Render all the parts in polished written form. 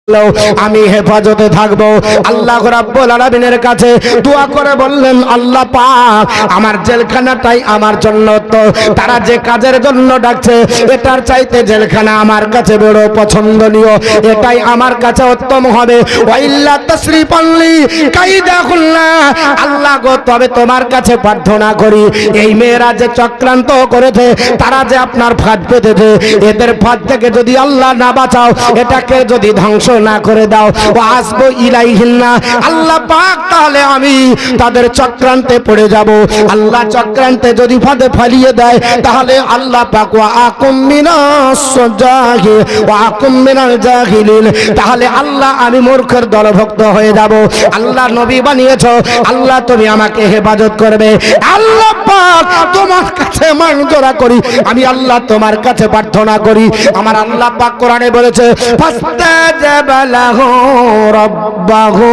আমি হেফাজতে থাকবো। আল্লাহ রাব্বুল আলামিনের কাছে দোয়া করে বললেন, আল্লাহ পাক আমার জেলখানাটাই আমার জন্য, তো তারা যে কাজের জন্য ডাকছে এটার চাইতে জেলখানা আমার কাছে বড় পছন্দনীয়, এটাই আমার কাছে উত্তম হবে। ওয়াইল্লা তাসরিফাল্লি কাইদাহুল্লাহ, আল্লাহ গো তবে তোমার কাছে প্রার্থনা করি এই মেয়েরা যে চক্রান্ত করেছে, তারা যে আপনার ফাঁদ পেতেছে, এদের ফাঁদ থেকে যদি আল্লাহ না বাঁচাও, এটাকে যদি ধ্বংস না করে দাও, ও আসবো ইলাইহিন্না, আল্লাহ পাক তাহলে আমি তাদের চক্রান্তে পড়ে যাব। আল্লাহ চক্রান্তে যদি ফাঁদে ফালিয়ে দেয়, তাহলে আল্লাহ পাক ওয়া আকুম মিনাস জাহিল ওয়া আকুম মিনাল জাহিলিন, তাহলে আল্লাহ আমি মূর্খের দলভুক্ত হয়ে যাব। আল্লাহ নবী বানিয়েছো, আল্লাহ তুমি আমাকে হেফাজত করবে। আল্লাহ পাক তোমার কাছে মানজোরা করি, আমি আল্লাহ তোমার কাছে প্রার্থনা করি। আমার আল্লাহ পাক কোরআনে বলেছে, ফাস্তাজাবা লাহু রাব্বাহু,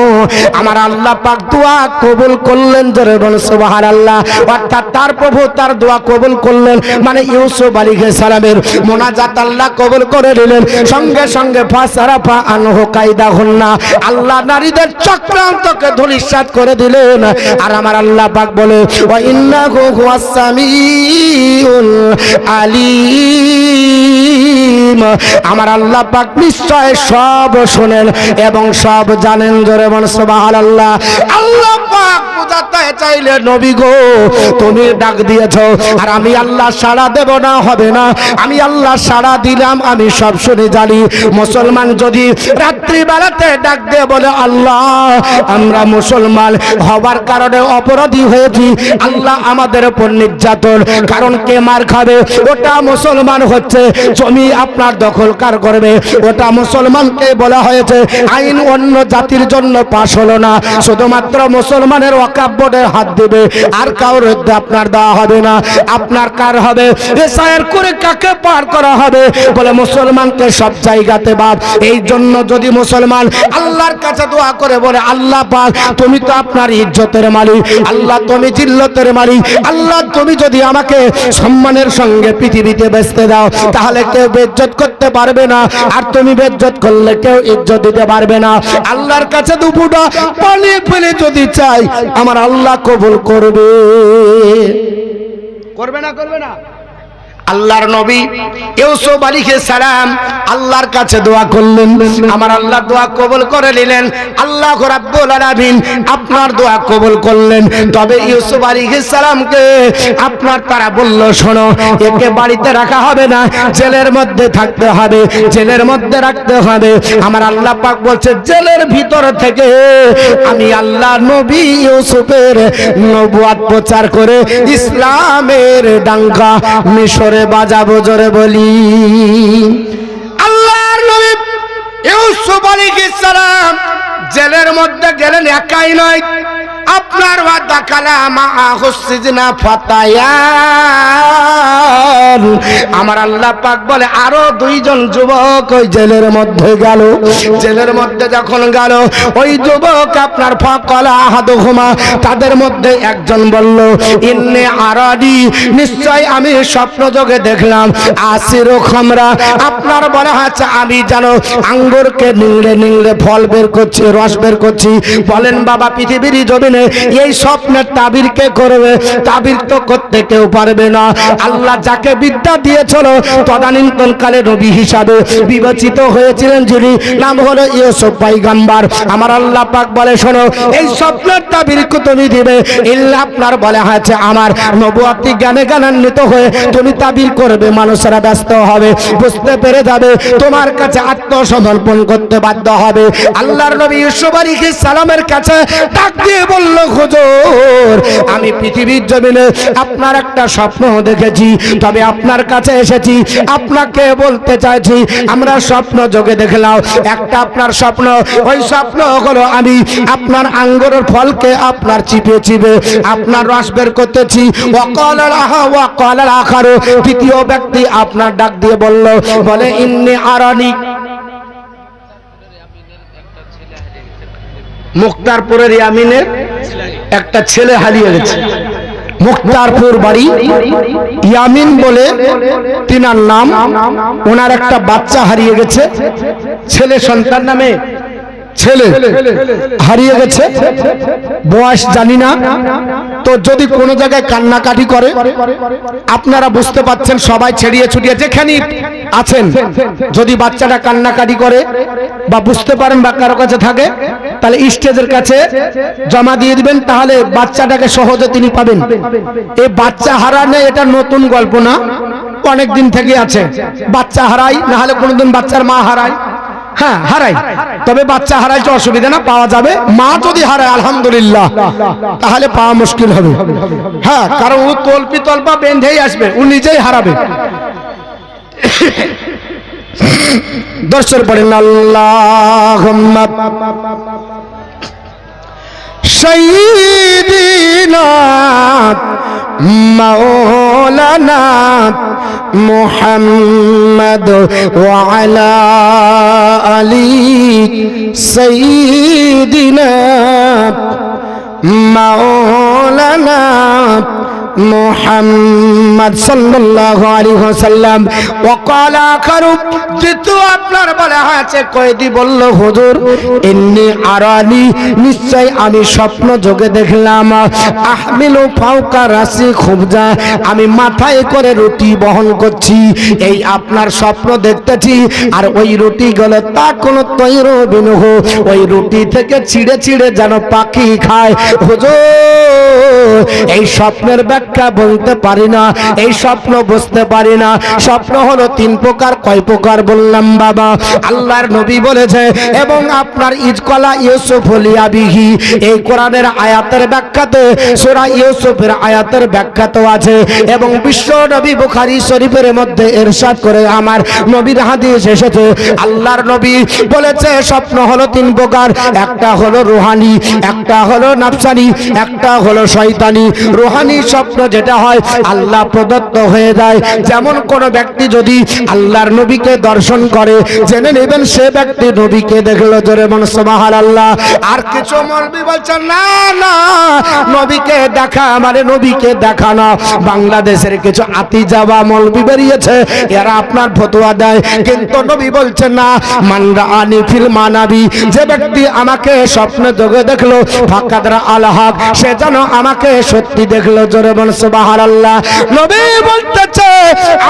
আমার আল্লাহ পাক দোয়া কবুল করলেন, জোরে বল সুবহানাল্লাহ। অর্থাৎ তার প্রভু তার দোয়া কবুল করলেন, মানে ইউসুফ আলাইহিস সালামের মোনাজাত আল্লাহ কবুল করে নিলেন। সঙ্গে সঙ্গে ফাসারাফা আনহু কাইদাহুন্না, আল্লাহ নারীদের চক্রান্তকে ধূলিসাৎ করে দিলেন। আর আমার আল্লাহ পাক বলে, ওয়া ইন্নাহু হুয়াস সামিউল আলিম, আমার আল্লাহ পাক নিশ্চয় সব শোনেন এবং সব জানেন, জোরে বল সুবহানাল্লাহ। আল্লাহ পাক বুঝাতে চাইলে, নবী গো তুমি ডাক দিয়েছো, আর আমি আল্লাহ সাড়া দেব না হবে না, আমি আল্লাহ সাড়া দিলাম, আমি সব শুনে জানি। মুসলমান যদি রাত্রি বেলাতে ডাক দিয়ে বলে, আল্লাহ আমরা মুসলমান হবার কারণে অপরাধী হয়েছি, আল্লাহ আমাদের উপর নির্যাতন, কারণ কে মার খাবে, ওটা মুসলমান হচ্ছে, জমি আপনার দখলকার করবে, ওটা মুসলমানকে বলা হয়েছে। আইন অন্য জাতির জন্য পাশ হলো না, শুধুমাত্র মুসলমানের ওয়াকফ বোর্ডের হাত দিবে, আর কারোর আপনার দেওয়া হবে না। আপনার কার হবে, এসআইআর করে কাকে পার করা হবে, বলে মুসলমানকে সব জায়গাতে বাদ। এই জন্য যদি মুসলমান আল্লাহর কাছে দোয়া করে বলে, আল্লাহ পাক তুমি তো আপনার ইজ্জতের মালিক, আল্লাহ তুমি জিল্লতের মালিক, আল্লাহ তুমি যদি আমাকে সম্মানের সঙ্গে পৃথিবীতে বেচতে দাও, তাহলে কেউ বেজ্জত করতে পারবে না, আর তুমি বেজ্জত করলে কেউ ইজ্জত দিতে পারবে না। আল্লাহর কাছে দুপুটা পানি ফেলে যদি চাই, আমার আল্লাহ কবুল করবে, করবে না করবে না? আল্লাহর নবী ইউসুফ আলাইহিস সালাম আল্লাহর কাছে দোয়া করলেন, আমার আল্লাহ দোয়া কবুল করে নিলেন। আল্লাহ রাব্বুল আলামিন আপনার দোয়া কবুল করলেন। তবে ইউসুফ আলাইহিস সালামকে আপনার তারা বলল, শোনো একে বাড়িতে রাখা হবে না, জেলের মধ্যে থাকতে হবে, জেলের মধ্যে রাখতে হবে। আমার আল্লাহ পাক বলছে, জেলের ভিতর থেকে আমি আল্লাহ নবী ইউসুফের নবুয়ত প্রচার করে ইসলামের ডাঙ্কা মিশরে বাজাবো, জোরে বলি। আল্লাহর নবী ইউসুফ আলাইহিস সালাম জেলের মধ্যে গেলেন, একাই নয়, আপনার ওয়াদাকালা মাআহুস সিজনা ফাতায়ান, আমার আল্লাহ পাক বলে আরো দুইজন যুবক ওই জেলের মধ্যে গেল। জেলের মধ্যে যখন গেল, ওই যুবক আপনার ফাকালা আহাদুহুমা, তাদের মধ্যে একজন বলল, ইন্নী আরাদি, নিশ্চয় আমি স্বপ্ন যোগে দেখলাম, আসিরু খামরা, আপনার বলা হচ্ছে আমি জানো আঙ্গুরকে নিংড়ে নিংড়ে ফল বের করছি, রস বের করছি। বলেন বাবা, পৃথিবীর জমিনে এই স্বপ্নের তাবির কে করবে? তাবির তো করতে কেউ পারবে না। আল্লাহ যাকে বিদ্যা দিয়েছিল, তদানীন্তন কালে নবী হিসাবে বিবেচিত হয়েছিলেন যিনি, নাম হলো ইউসুফ পয়গম্বর। আমার আল্লাহ পাক বলে, শোনো এই স্বপ্নের তাবির কে তুমি দিবে, ইল্লা আপনার বলে হয়েছে আমার নবুয়তি জ্ঞানে জ্ঞানান্বিত হয়ে তুমি তাবির করবে, মানুষেরা ব্যস্ত হবে, বুঝতে পেরে যাবে, তোমার কাছে আত্মসমর্পণ করতে বাধ্য হবে। আল্লাহর নবী ইউসুফ আলাইহিস সালামের কাছে ডাক দিয়ে বলল, হুজুর আমি পৃথিবীর জমিনে আপনার একটা স্বপ্ন দেখেছি, তবে আপনার কাছে এসেছি, আপনাকে বলতে চাইছি, আমরা স্বপ্ন যোগে দেখলাম একটা আপনার স্বপ্ন, ওই স্বপ্ন হলো আমি আপনার আঙ্গুরের ফলকে আপনার চিপে চিপে আপনার রস বের করতেছি। ওয়াকাল আখারু, তৃতীয় ব্যক্তি আপনার ডাক দিয়ে বলল, বলে ইন্নী আরানি, মুক্তারপুরের ইয়ামিনের একটা ছেলে হারিয়ে গেছে। মুক্তারপুর বাড়ি, ইয়ামিন বলে তিনার নাম। ওনার একটা বাচ্চা হারিয়ে গেছে, ছেলে সন্তান নামে ছেলে হারিয়ে গেছে, বয়স জানি না। তো যদি কোনো জায়গায় কান্নাকাটি করে, আপনারা বুঝতে পাচ্ছেন সবাই ছেড়িয়ে ছুটিয়ে যেখানে আছেন, যদি বাচ্চাটা কান্নাকাটি করে বা বুঝতে পারেন বা কারো কাছে থাকে, তাহলে স্টেজের কাছে জমা দিয়ে দিবেন, তাহলে বাচ্চাটাকে সহজে তিনি পাবেন। এই বাচ্চা হারানো এটা নতুন গল্প না, অনেক দিন থেকে আছে। বাচ্চা হারাই, না হলে কোনোদিন বাচ্চার মা হারায়, হ্যাঁ হারাই, তবে বাচ্চা হারাইতে অসুবিধা না, পাওয়া যাবে। মা যদি হারায় আলহামদুলিল্লাহ, তাহলে পাওয়া মুশকিল হবে। হ্যাঁ, কারণ ও তল্পা বেঁধেই আসবে, ও নিজেই হারাবে। দর্শন পড়েন আল্লাহুম্মা সাইয়্যিদিনা মাওলানা মুহাম্মদ ওয়া আলা আলি সাইয়্যিদিনা মাওলানা মুহাম্মদ সাল্লাল্লাহু আলাইহি ওয়াসাল্লাম। ওয়াকাল আখারু, দ্বিতীয় আপনার বলা হয়েছে, কয়েদি বলল, হুজুর ইন্নী আরানি, নিশ্চয় আমি স্বপ্ন যোগে দেখলাম, আহমিলু ফাওকা রাসি খুবজা, আমি মাথায় করে রুটি বহন করছি। এই আপনার স্বপ্ন দেখতেছি, আর ওই রুটি গুলো তা কোন তৈর বিনহ, ওই রুটি থেকে ছিঁড়ে ছিঁড়ে যেন পাখি খায়। হুজুর এই স্বপ্নের ব্যাখ্যা বলতে পারি না, এই স্বপ্ন বুঝতে পারি না। স্বপ্ন হলো তিন প্রকার। কয় প্রকার বললাম বাবা? আল্লাহর নবী বলেছে, এবং আপনার ইজকলা ইউসুফ লিয়াবিহি, এই কোরআনের আয়াতের ব্যাখ্যাতে, সূরা ইউসুফের আয়াতের ব্যাখ্যাতেও আছে। এবং বিশ্ব নবী বুখারী শরীফের মধ্যে ইরশাদ করে আমার নবীর হাদিস এসেছে, আল্লাহর নবী বলেছে স্বপ্ন হলো তিন প্রকার। একটা হলো রুহানি, একটা হলো নাফসানি, একটা হলো শয়তানি। রুহানি স্বপ্ন যেটা হয় আল্লাহ প্রদত্ত হয়ে যায়। যেমন কোন ব্যক্তি যদি আল্লাহর নবীকে দর্শন করে, জেনে নেবেন সে ব্যক্তি নবীকে দেখলো। জোরে বলুন সুবহানাল্লাহ। আর কিছু মৌলবি বলছেন না না, নবীকে দেখা মানে নবীকে দেখা না। বাংলাদেশের কিছু আতি যাওয়া মৌলবি বেরিয়েছে, এরা আপনার ফতোয়া দেয়, কিন্তু নবী বলছেন না, মান রাআনি ফিল মানাবি, যে ব্যক্তি আমাকে স্বপ্ন যোগে দেখলো, ফাকাদ রাআল হক, সে যেন আমাকে সত্যি দেখলো। জোরে বলুন সুবহানাল্লাহ। নবী বলতেছে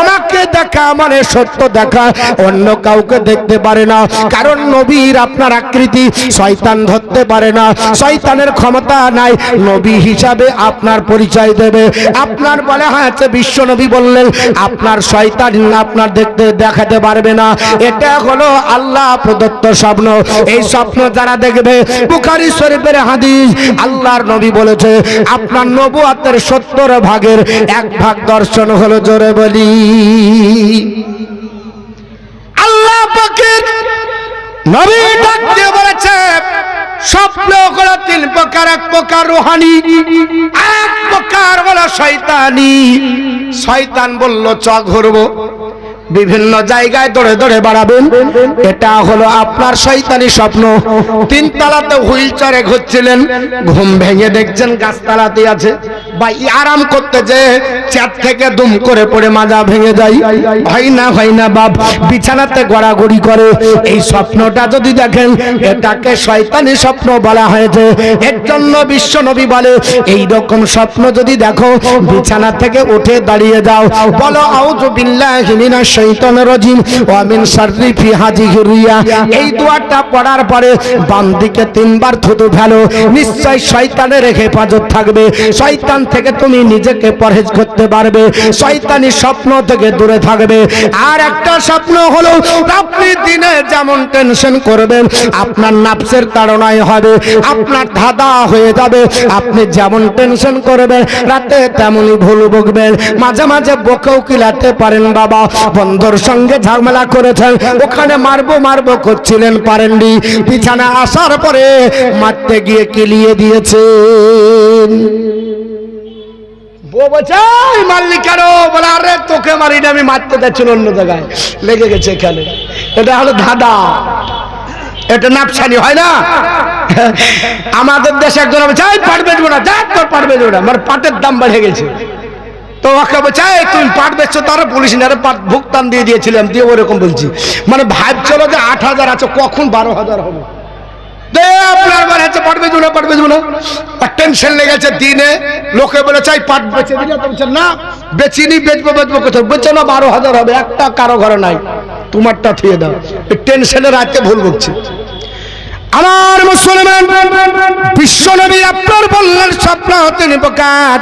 আমাকে দেখা মানে সত্য দেখা, অন্য কাউকে দেখতে পারে না। কারণ নবীর আপনার আকৃতি শয়তান ধরতে পারে না, শয়তানের ক্ষমতা নাই নবী হিসাবে আপনার পরিচয় দেবে। আপনার বলা হয়েছে, বিশ্ব নবী বললেন আপনার শয়তান আপনার দেখতে দেখাতে পারবে না। এটা হলো আল্লাহ প্রদত্ত স্বপ্ন। এই স্বপ্ন যারা দেখবে, বুখারী শরীফের হাদিস, আল্লাহর নবী বলেছে আপনার নবুয়তের 70 ভাগের 1 ভাগ দর্শন হলো। জোরে বলি আল্লাহ পাকের নবী ডাক দিয়ে বলেছে স্বপ্ন হলো 3 প্রকার। 1 প্রকার রুহানি, 1 প্রকার হলো শয়তানি। শয়তান বলল চ ঘুরবো, বিভিন্ন জায়গায় দৌড়ে দৌড়ে বাড়াবেন, এটা হলো আপনার শয়তানি স্বপ্ন। 3 তলাতে হুইল চেয়ারে ঘুরছিলেন, ঘুম ভেঙে দেখছেন গাছতলাতে আছে, বা আরাম করতে যে চেয়ার থেকে দুম করে পড়ে মাজা ভেঙে যায়। হয় না বাপ, বিছানাতে গড়াগড়ি করে। এই স্বপ্নটা যদি দেখেন, এটাকে শয়তানি স্বপ্ন বলা হয়েছে। এর জন্য বিশ্ব নবী বলে এই রকম স্বপ্ন যদি দেখো, বিছানা থেকে উঠে দাঁড়িয়ে যাও, বলো আউযু বিল্লাহি মিনাশ শাইতানির রাজিম ওয়া মিন শাররি ফি হাযিহি রিয়া। এই দোয়াটা পড়ার পরে বাম দিকে 3 বার থুতু ফেলো, নিশ্চয় শয়তানের হেফাজত থাকবে। শয়তান থেকে তুমি নিজেকে পরহেজ করতে পারবে, শয়তানি স্বপ্ন থেকে দূরে থাকবে। আর একটা স্বপ্ন হলো, আপনি দিনে যেমন টেনশন করবেন, আপনার নাফসের তাড়নায় হবে, আপনার ধাঁধা হয়ে যাবে। আপনি যেমন টেনশন করবেন, রাতে তেমনই ভুল বকবেন। মাঝে মাঝে বকেও কিলাতে পারেন। বাবা বন্ধুর সঙ্গে ঝামেলা করেছেন, ওখানে মারবো করছিলেন, পারেননি, বিছানা আসার পরে মারতে গিয়ে কিলিয়ে দিয়েছেন। মারলি কেন? বলে আরে তোকে মারিনি, আমি মারতে যাচ্ছিল অন্য জায়গায়, লেগে গেছে এখানে। এটা হলো ধাঁধা, এটা নাফসানি, হয় না? আমাদের দেশে একজন চাই পাট বেচবো না, যা তোর পাট বেচবো না, মানে পাটের দাম বেড়ে গেছে। তো ওকে চাই তুমি পাট বেচছো, তারা বলিস না, পাট ভুগতান দিয়ে দিয়েছিলাম, দিয়ে ওরকম বলছি। মানে ভাবছিল যে 8,000 আছে, কখন 12,000 হবে। আপনার বার হচ্ছে পাট বেচবো না, পাট বেচবো না, টেনশন লেগেছে দিনে। লোকে বলে চাই পাট বেচে দিলে, তো বলছে না বেচিনি, বেচবো বেচবো কোথাও, বেচো না 12,000 হবে, একটা কারো ঘরে নাই, তোমারটা থিয়ে দাও। টেনশনে রাতে ভুল বকছে। আমার মুসলমান, বিশ্ব নবী আপনার বললেন স্বপ্ন 3 প্রকার।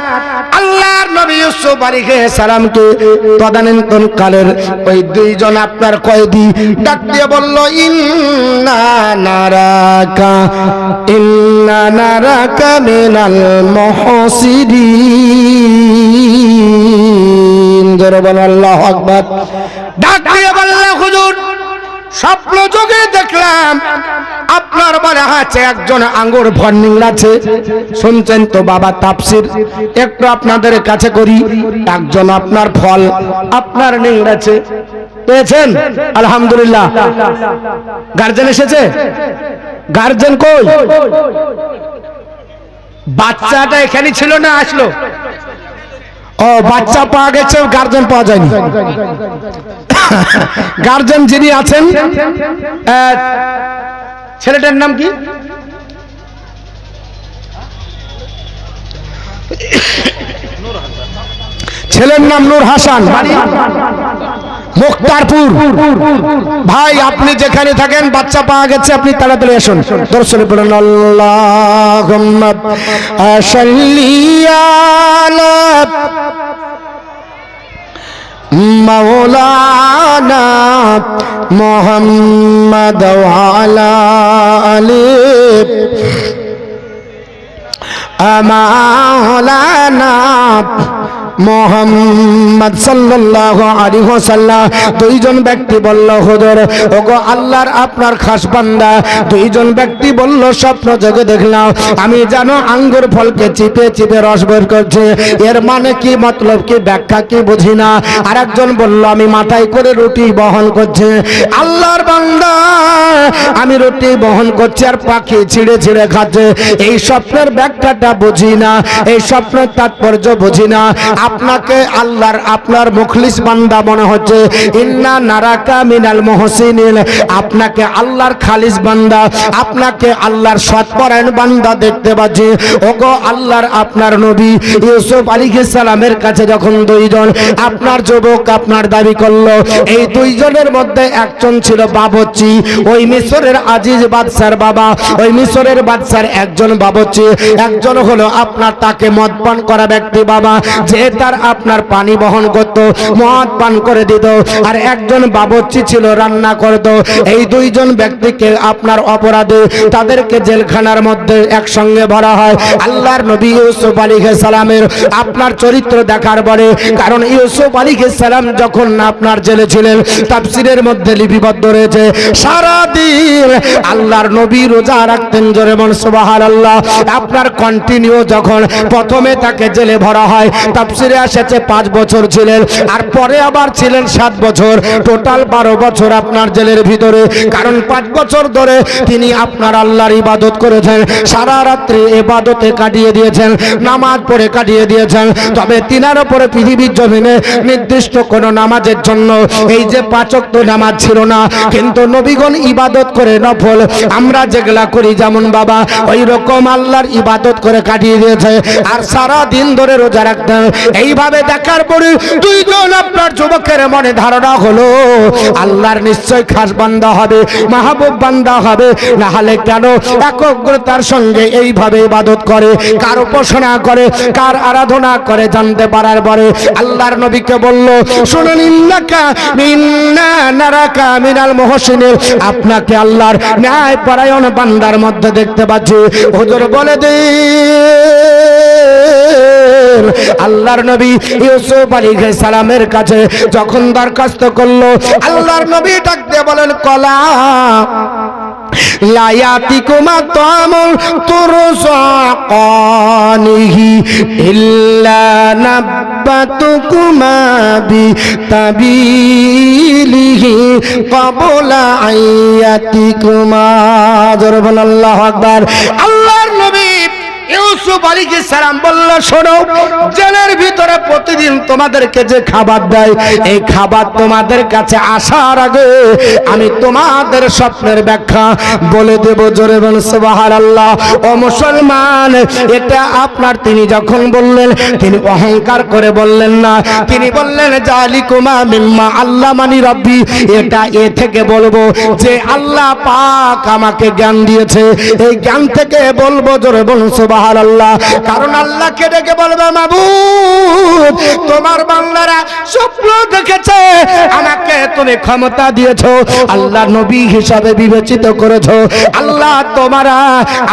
আল্লাহর নবী ইউসুফ আলাইহিস সালামকে তদানীন্তন কালের ওই 2 জন আপনার কয়েদি ডাক দিয়ে বলল, ইন্না নারাকা মিনাল মুহসিনিন। জোরে বল আল্লাহু আকবার। ডাক দিয়ে বলল, হুজুর স্বপ্ন যোগে দেখলাম আপনার বাড়ি আছে একজন আঙ্গুর ফল নিংড়াছে। শুনছেন তো বাবা তাফসীর, একটু আপনাদের কাছে করি। একজন আপনার ফল আপনার নিংড়াছে, পেয়েছেন? আলহামদুলিল্লাহ। গার্জেন এসেছে? গার্জেন কই? বাচ্চাটা এখানে ছিল না আসলো? ও বাচ্চা পাওয়া গেছে, গার্জেন পাওয়া যায়নি। গার্জেন যিনি আছেন, ছেলেটার নাম কি? ছেলের নাম নূর হাসান, মুখতারপুর। ভাই আপনি যেখানে থাকেন, বাচ্চা পাওয়া গেছে, আপনি তাড়াতাড়ি আসুন। দর্শনে বলুন আল্লাহুম্মা সাল্লি আলা মাওলানা মুহাম্মদ ওয়া আলা আলি মাওলানা মুহাম্মদ সাল্লাল্লাহু আলাইহি ওয়াসাল্লাম। 2 জন ব্যক্তি বলল, হুজুর ওগো আল্লাহর আপনার খাস বান্দা। 2 জন ব্যক্তি বলল, স্বপ্ন জেগে দেখলাম আমি জানো আঙ্গুর ফলকে চিপে চিপে রস বের করছে, এর মানে কি, মতলব কি, ব্যাখ্যা কি বুঝি না। আরেকজন বলল, আমি মাথায় করে রুটি বহন করছে। আল্লাহর বান্দা আমি রুটি বহন করছি আর পাখি ছিঁড়ে ছিঁড়ে খাচ্ছে, এই স্বপ্নের ব্যাখ্যাটা বুঝি না, এই স্বপ্নের তাৎপর্য বুঝি না। আপনাকে আল্লাহর আপনার মুখলিস বান্দা মনে হচ্ছে, ইন্না নারাকা মিনাল মুহসিনিন, আপনাকে আল্লাহর খালিস বান্দা, আপনাকে আল্লাহর সৎপরায়ণ বান্দা দেখতে পাচ্ছি। ওগো আল্লাহর আপনার নবী ইউসুফ আলাইহিস সালামের কাছে যখন 2 জন আপনার যুবক আপনার দাবি করলো, এই 2 জনের মধ্যে একজন ছিল বাবুর্চি, ওই মিশরের আজিজ বাদশার বাবা, ওই মিশরের বাদশার একজন বাবুর্চি, একজন হলো আপনার তাকে মদ পান করা ব্যক্তি বাবা, যে তার আপনার পানি বহন করত, মদ পান করে দিত, আর একজন বাবুর্চি ছিল রান্না করত। এই 2 জন ব্যক্তিকে আপনার অপরাধে তাদেরকে জেলখানার মধ্যে একসঙ্গে ভরা হয়। আল্লাহর নবী ইউসুফ আলাইহিস সালামের আপনার চরিত্র দেখার পরে, কারণ ইউসুফ আলাইহিস সালাম যখন আপনার জেলে ছিলেন, তাফসীরের মধ্যে লিপিবদ্ধ রয়েছে, সারা দিন আল্লাহর নবী রোজা রাখতেন। জোরে বল সুবহানাল্লাহ। আপনার কন্টিনিউ যখন প্রথমে তাকে জেলে ভরা হয়, তাফসীরে এসেছে 5 বছর ছিলেন, আর পরে আবার ছিলেন 7 বছর, টোটাল 12 বছর আপনার জেলের ভিতরে। কারণ 5 বছর ধরে তিনি আপনার আল্লাহর ইবাদত করেছেন, সারা রাত্রি ইবাদতে কাটিয়ে দিয়েছেন, নামাজ পড়ে কাটিয়ে দিয়েছেন। তবে তিনার উপরে পৃথিবীর জমিনে নির্দিষ্ট কোন নামাজের জন্য এই যে 5 ওয়াক্ত নামাজ ছিল না, কিন্তু নবীগণ ইবাদত করে নফল আমরা যেগুলা করি যেমন বাবা, ওই রকম আল্লাহর ইবাদত করে কাটিয়ে দিয়েছে, আর সারা দিন ধরে রোজা রাখতেন। এইভাবে দেখার পরে 2 জন আপনার যুবকের মনে ধারণা হলো, আল্লাহর নিশ্চয় খাস বান্দা হবে, মাহবুব বান্দা হবে, না হলে কেন একগ্রতার সঙ্গে এইভাবে ইবাদত করে, কার উপাসনা করে, কার আরাধনা করে জানতে পারার পরে আল্লাহর নবীকে বলল, শুনুন, ইন্নাকা মিন্না নারাকা মিনাল মুহসিনিন, আপনাকে আল্লাহর ন্যায় পরায়ণ বান্দার মধ্যে দেখতে পাচ্ছি। হুজুর বলে দে, আল্লাহর নবী ইউসুফ আলাইহিস সালামের কাছে যখন দরখাস্ত করলো, আল্লাহর নবী ডাক দিয়ে বলেন, কলা লা ইয়াতিকুমা তা'আমুন তুরযাকানিহি ইল্লা আহাব্বাতুকুমা বিতাবিলিহি ক্বাবলা আইয়াতিকুমা। জোরে বল আল্লাহু আকবার। আল্লাহর নবী ইউসুফ আলাইহিস সালাম বলল, শোনো, জেলের ভিতরে প্রতিদিন তোমাদেরকে যে খাবার দেয়, এই খাবার তোমাদের কাছে আসার আগে আমি তোমাদের স্বপ্নের ব্যাখ্যা বলে দেব। জোরে বল সুবহানাল্লাহ। ও মুসলমান, এটা আপনার, তিনি যখন বললেন তিনি অহংকার করে বললেন না, তিনি বললেন জালিকুমা মিম্মা আল্লামানি রাব্বি, এটা এ থেকে বলবো যে আল্লাহ পাক আমাকে জ্ঞান দিয়েছে, এই জ্ঞান থেকে বলবো। জোরে বল সুবহানাল্লাহ। কারণ আল্লাহকে ডেকে বলবে, মাবুদ তোমার বান্দারা স্বপ্ন দেখেছে, আমাকে তুমি ক্ষমতা দিয়েছো, আল্লাহ নবী হিসাবে বিবেচিত করেছো, আল্লাহ তোমারা,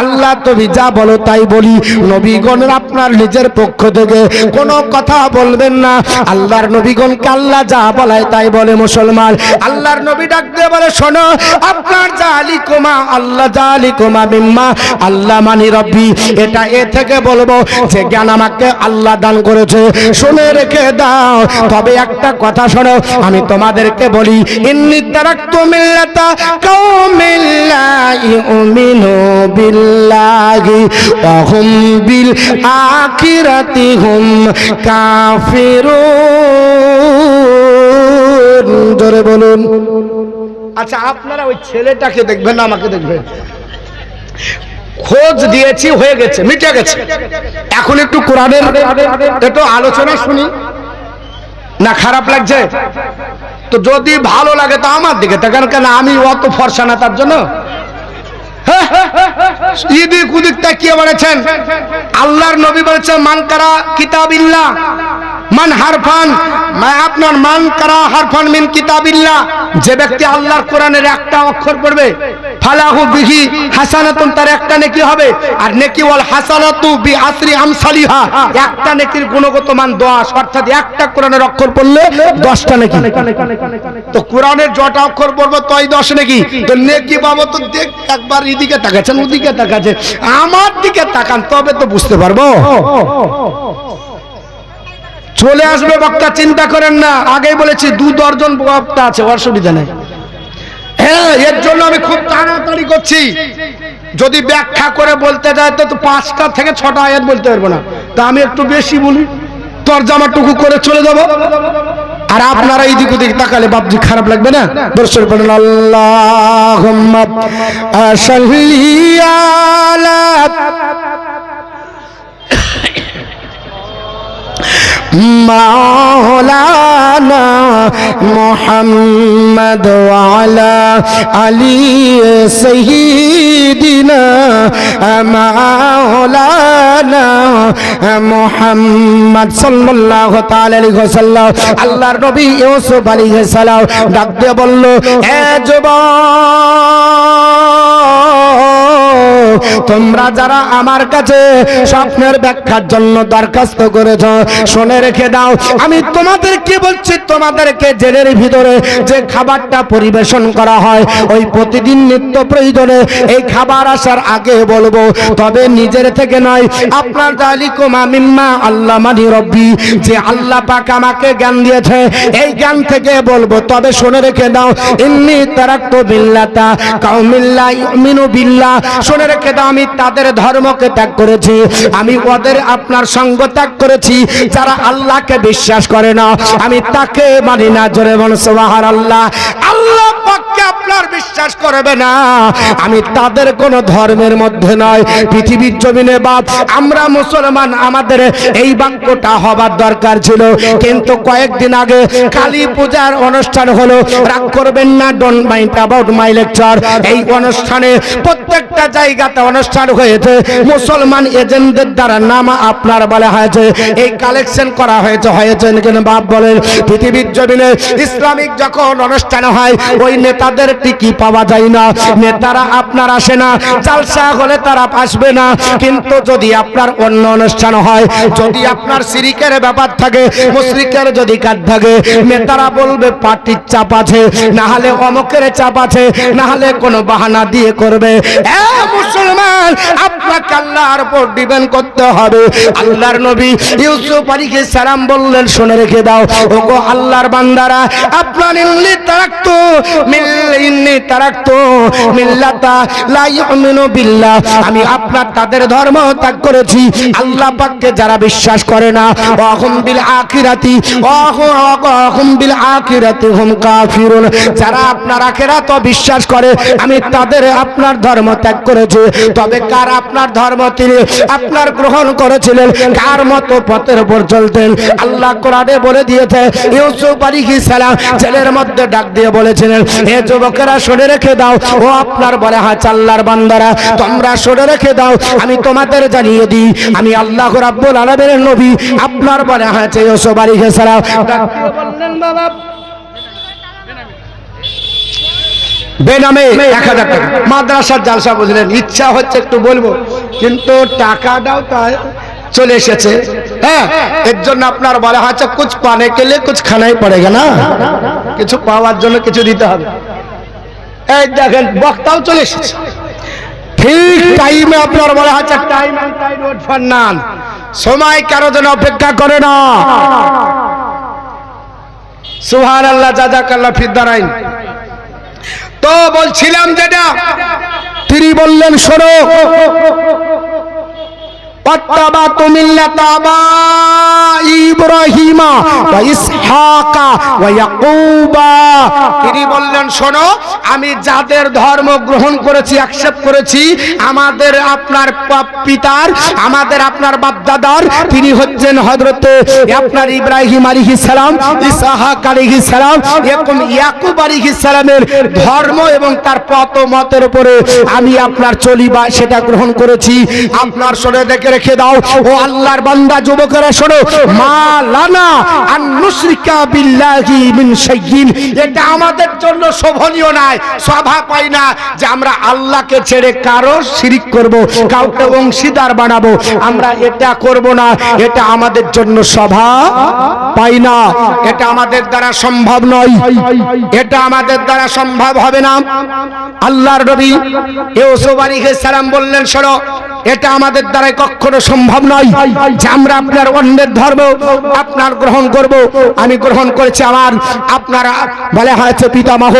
আল্লাহ তুমি যা বলো তাই বলি। নবীগণের আপনার নিজের পক্ষ থেকে কোনো কথা বলবেন না, আল্লাহর নবীগণকে আল্লাহ যা বলায় তাই বলে। মুসলমান, আল্লাহর নবী ডাক দিয়ে বলে, শোনো, আপনার জালিকুমা আল্লাহ জালিকুমা মিম্মা আল্লাহ মানি রব্বি, এটা এ থেকে বলবো যে জ্ঞান আমাকে আল্লাহ দান করেছে, শুনে রেখে দাও। তবে একটা কথা শোনো, আমি তোমাদেরকে বলি, ইন্নী তারাকতু মিল্লাতা কাওমিন লা ইউমিনু বিল্লাহি ওয়া হুম বিল আখিরাতি হুম কাফিরুন। জোরে বলুন। আচ্ছা, আপনারা ওই ছেলেটাকে দেখবেন না আমাকে দেখবেন? খোঁজ দিয়েছি, হয়ে গেছে, মিটে গেছে। এখন একটু কোরআনের একটু আলোচনা শুনি না? খারাপ লাগছে তো? যদি ভালো লাগে তো আমার দিকে তাকান, কেন আমি অত ফর্সা না তার জন্য। ইদিক উদিক তাকিয়ে বলেছেন, আল্লাহর নবী বলেছেন, মান কারা কিতাবিল্লাহ মান হারফান, আপনার মান কারা হারফান মিন কিতাবিল্লাহ, যে ব্যক্তি আল্লাহর কোরআনের একটা অক্ষর পড়বে, ফালাহু বিহি হাসানাতুন, তার একটা নেকি হবে। আর নেকি ওয়াল হাসানাতু বিআশরি আমসালিহা, একটা নেকির গুণগত মান 10, অর্থাৎ একটা কোরআনের অক্ষর পড়লে 10টা নেকি। তো কোরআনের যটা অক্ষর পড়বে তই 10 নেকি। তো নেকি বাবা তো দেখ, একবার এদিকে তাকাচ্ছেন ওদিকে তাকাচ্ছেন, আমার দিকে তাকান, তবে তো বুঝতে পারবো। চলে আসবে বক্তা, চিন্তা করেন না, আগেই বলেছি 2 দর্জন বক্তা আছে, অসুবিধা নেই। হ্যাঁ, এর জন্য আমি খুব তাড়াতাড়ি করছি। যদি ব্যাখ্যা করে বলতে যায় তো 5টা থেকে 6টা আয়াত বলতে পারবো না, তা আমি একটু বেশি বলি, তরজামাটুকু করে চলে যাব। আর আপনারা এইদিক ওদিক তাকালে বাপজি খারাপ লাগবে না? দর্শক বলেন, আল্লাহুম্মা সাল্লি আলা মাওলানা মুহাম্মদ ওয়া আলা আলি সাইয়্যিদিনা মাওলানা মুহাম্মদ সাল্লাল্লাহু তাআলা আলাইহি ওয়াসাল্লাম। আল্লাহর নবী ইউসুফ আলাইহিস সালাম ডাক দিয়ে বলল, হে যুবক, তোমরা যারা আমার কাছে স্বপ্নের ব্যাখ্যার জন্য দরখাস্ত করেছ, শুনে রেখে দাও, আমি তোমাদেরকে বলছি, তোমাদেরকে জেলের ভিতরে যে খাবারটা পরিবেশন করা হয়, ওই প্রতিদিন নিত্য প্রয়োজনে এই খাবার আসার আগে বলবো, তবে নিজের থেকে নয়। আপনার জালিকুমা মিম্মা আল্লামানি রব্বি, যে আল্লাহ পাক আমাকে জ্ঞান দিয়েছে, এই জ্ঞান থেকে বলবো। তবে শুনে রেখে দাও, ইন্নী তারাকতু বিল্লাতা কাওমিন লা ইউমিনু বিল্লাহ, শুনে রেখে দাও, আমি তাদের ধর্মকে ত্যাগ করেছি, আমি ওদের আপনার সঙ্গ ত্যাগ করেছি, যারা আল্লাহকে বিশ্বাস করে না, আমি তাকে মানি না। জোরে বল সুবহানাল্লাহ। আল্লাহ পাককে আপনার বিশ্বাস করবে না, আমি তাদের কোন ধর্মের মধ্যে নয়। পৃথিবীর জমিনে বাপ আমরা মুসলমান, আমাদের এই বাক্যটা হবার দরকার ছিল, কিন্তু কয়েকদিন আগে কালী পূজার অনুষ্ঠান হলো, রাগ করবেন না, don't mind about my lecture. এই অনুষ্ঠানে প্রত্যেকটা জায়গাতে অনুষ্ঠান হয়েছে, মুসলমান এজেন্টদের দ্বারা নাম আপনার বলা হয়েছে, এই কালেকশন করা হয়েছে কেন বাপ বলেন? পৃথিবীর জমিনে ইসলামিক যখন অনুষ্ঠান হয়, ওই নেতাদের টিকি পাওয়া যায় না, নেতারা আপনার আসে না, জালসা হলে তারা আসবে না। কিন্তু যদি আপনার অন্য অনুষ্ঠান হয়, যদি আপনার শিরিকের ব্যাপার থাকে, মুশরিকের যদি কাজ থাকে, নেতারা বলবে পার্টির চাপ আছে, না হলে অমকের চাপ আছে, না হলে কোনো বাহানা দিয়ে করবে। মুসলমান, আপনাকে আল্লাহর উপর ডিপেন্ড করতে হবে। আল্লাহর নবী ইউসুফ আলাইহিস সালাম বললেন, শুনে রেখে দাও ওগো আল্লাহর বান্দারা, আপনার ইন্নী তারাকতু মিল্লাতা লা ইউমিনু বিল্লাহ, আমি আপনার তাদের ধর্ম ত্যাগ করেছি আল্লাহ পাককে যারা বিশ্বাস করে না, ওয়াহুম বিল আখিরাতি ওয়াহুম বিল আখিরাতি হুম কাফিরুন, যারা আপনার আখিরাত বিশ্বাস করে আমি তাদের আপনার ধর্ম ত্যাগ করেছি। তবে কার আপনার ধর্ম তিনি আপনার গ্রহণ করেছিলেন, কার মতো পথের উপর চলতেন? আল্লাহ কোরআনে বলে দিয়েছে, ইউসুফ আলাইহিস সালাম জেলের মধ্যে ডাক দিয়ে বলেছিলেন, হে যুবকেরা শুনে রেখে দাও, ও আপনার বলে হাত আল্লাহর বান্দারা তোমরা শুনে রেখে দাও, আমি তোমাদের জানিয়ে দিই আমি আল্লাহ রাব্বুল আলামিনের নবী। আপনার বলে হাত ইউসুফ আলাইহিস সালাম ডাক দিয়ে বললেন, বাবা বেনামে 1000 টাকা মাদ্রাসার জালসা বুঝলেন, ইচ্ছা হচ্ছে একটু বলবো কিন্তু টাকাটাও তাই চলে এসেছে। হ্যাঁ, এর জন্য আপনার বলা হচ্ছে কুছ পানে কে লিয়ে কুছ খানাই পড়েগা না, কিছু পাওয়ার জন্য কিছু দিতে হবে। এই দেখেন বক্তাও চলে এসেছে ঠিক টাইমে, আপনার বলা হচ্ছে time and time wait for none, সময় কারো জন্য অপেক্ষা করে না। সুবহানাল্লাহ, জাযাকাল্লাহ ফিদ দারাইন। তো বলছিলাম যেটা তিনি বললেন, শোনো ওয়াত্তাবাতু মিল্লাতা ইব্রাহিমা ওয়া ইসহাকা ওয়া ইয়াকুবা, তিনি বললেন শোনো আমি যাদের ধর্ম গ্রহণ করেছি, অ্যাকসেপ্ট করেছি, আমাদের আপনার পিতার আমাদের আপনার বাপদাদার তিনি হচ্ছেন হযরতে আপনার ইব্রাহিম আলাইহিস সালাম, ইসহাক আলাইহিস সালাম এবং ইয়াকুব আলাইহিস সালামের ধর্ম এবং তার পথ মতের উপরে আমি আপনার চলি বা সেটা গ্রহণ করেছি। আপনার শুনে দেখে রেখে দাও ও আল্লাহর বান্দা যুবকেরা, শোনো মা লানা আন নুশরিকা বিল্লাহি মিন শাইইন, এটা আমাদের জন্য শোভনীয় নয়, শোভা পাই না যে আমরা আল্লাহকে ছেড়ে কারো শিরিক করব, কাউকে অংশীদার বানাবো, আমরা এটা করব না, এটা আমাদের জন্য শোভা পাই না, এটা আমাদের দ্বারা সম্ভব নয়, এটা আমাদের দ্বারা সম্ভব হবে না। আল্লাহর নবী ইউসুফ আলাইহিস সালাম বললেন, শোনো এটা আমাদের দ্বারা কখনো সম্ভব নয় যে আমরা আপনার অন্যের ধর্ম আপনার গ্রহণ করব। আমি গ্রহণ করেছি আমার আপনার বলে হয়েছে পিতামহ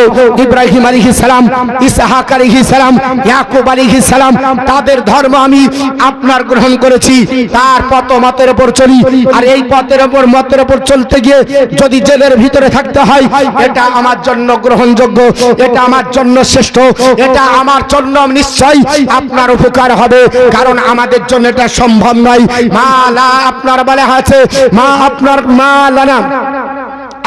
ইব্রাহিম আলাইহিস সালাম, ইসহাক আলাইহিস সালাম, ইয়াকুব আলাইহিস সালাম, তাদের ধর্ম আমি আপনার গ্রহণ করেছি, তার পথ মতের উপর চলি। আর এই পথের উপর মতের উপর চলতে গিয়ে যদি জেলের ভিতরে থাকতে হয়, এটা আমার জন্য গ্রহণযোগ্য, এটা আমার জন্য শ্রেষ্ঠ, এটা আমার জন্য নিশ্চয়ই আপনার উপকার হবে, কারণ আমাদের জন্য এটা সম্ভব নয়। মালা আপনার বলা আছে, মা আপনার মালানা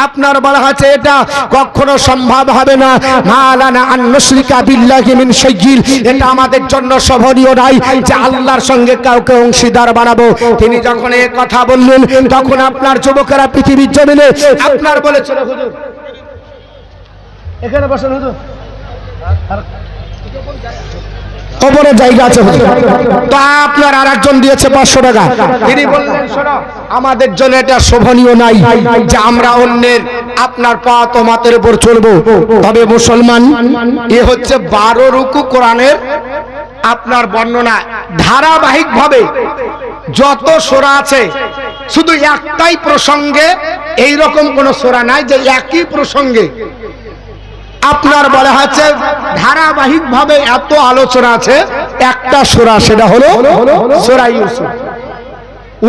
আপনার বলা আছে এটা কখনো সম্ভব হবে না। মালানা আন নুশরিকা বিল্লাহি মিন শাইইন, এটা আমাদের জন্য শোভনীয় নয় যে আল্লাহর সঙ্গে কাউকে অংশীদার বানাবো। তিনি যখন এই কথা বললেন তখন আপনার যুবকেরা পৃথিবীর জমিনে আপনার বলেছিল, হুজুর এখানে বসেন, হুজুর ওপরে জায়গা আছে, তো আপনার আর একজন দিয়েছে 500 টাকা। তিনি বললেন শোনো আমাদের জন্য এটা শোভনীয় নাই যে আমরা অন্যের আপনার পথ ও মতের উপর চলবো। তবে মুসলমান এ হচ্ছে 12 রুকু কোরআনের আপনার বর্ণনা, ধারাবাহিক ভাবে যত সূরা আছে শুধু একটাই প্রসঙ্গে, এই রকম কোন সূরা নাই যে একই প্রসঙ্গে আপনার বলা হচ্ছে ধারাবাহিক ভাবে এত আলোচনা আছে। একটা সূরা সেটা হলো সূরা ইউসুফ,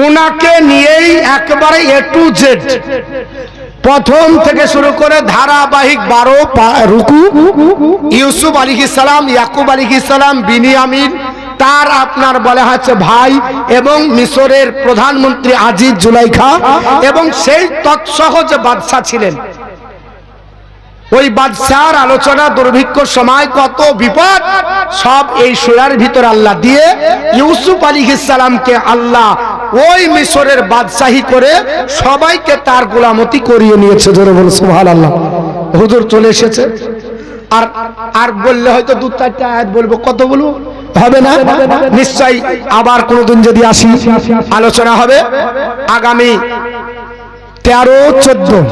উনাকে নিয়েই একেবারে এ টু জেড প্রথম থেকে শুরু করে ধারাবাহিক 12 রুকু, ইউসুফ আলাইহিস সালাম, ইয়াকুব আলাইহিস সালাম, বিনিয়ামিন তার আপনার বলা হচ্ছে ভাই এবং মিশরের প্রধানমন্ত্রী আজিজ জুলাইখা এবং সেই তৎসহ যে বাদশা ছিলেন, ওই বাদশার আলোচনা, দুর্ভিক্ষ সময় কত বিপদ, সব এই সূরার ভিতর আল্লাহ দিয়ে ইউসুফ আলাইহিস সালামকে আল্লাহ ওই মিশরের বাদশাহী করে সবাইকে তার গোলামতি করিয়ে নিয়েছে। জোরে বল সুবহানাল্লাহ। হুজুর চলে এসেছে, আর আর বললে হয়তো 2-4টা আয়াত বলবো, কত বলবো হবে না, নিশ্চয়ই আবার কোনদিন যদি আসি আলোচনা হবে। আগামী 13-14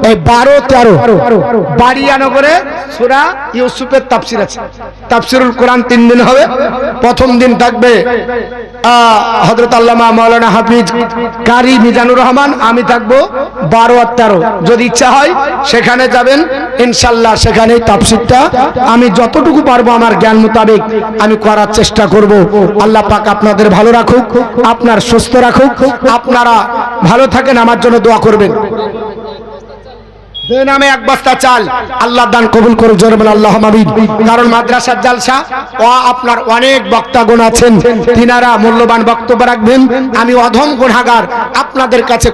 এই 12-13 বাড়িয়ানগরে সূরা ইউসুফের তাফসীর আছে, তাফসীরুল কোরআন 3 দিন হবে, প্রথম দিন থাকবে হযরত আল্লামা মাওলানা হাফিজ কারি মিজানুর রহমান, আমি থাকবো 12 আর 13। যদি ইচ্ছা হয় সেখানে যাবেন ইনশাআল্লাহ। সেখানে তাফসীরটা আমি যতটুকু পারবো আমার জ্ঞান মোতাবেক আমি করার চেষ্টা করব। আল্লাহ পাক আপনাদের ভালো রাখুক, আপনার সুস্থ রাখুক, আপনারা ভালো থাকেন, আমার জন্য দোয়া করবেন। নামে এক বস্তা চাল আল্লাহ দান কবুল করুক, জোরে বলেন আল্লাহুম্মা আমিন। কারণ মাদ্রাসার জালসা আপনার অনেক বক্তাগণ আছেন, তিনারা মূল্যবান বক্তব্য রাখবেন। আমি অধম গুনাহগার, আপনাদের কাছে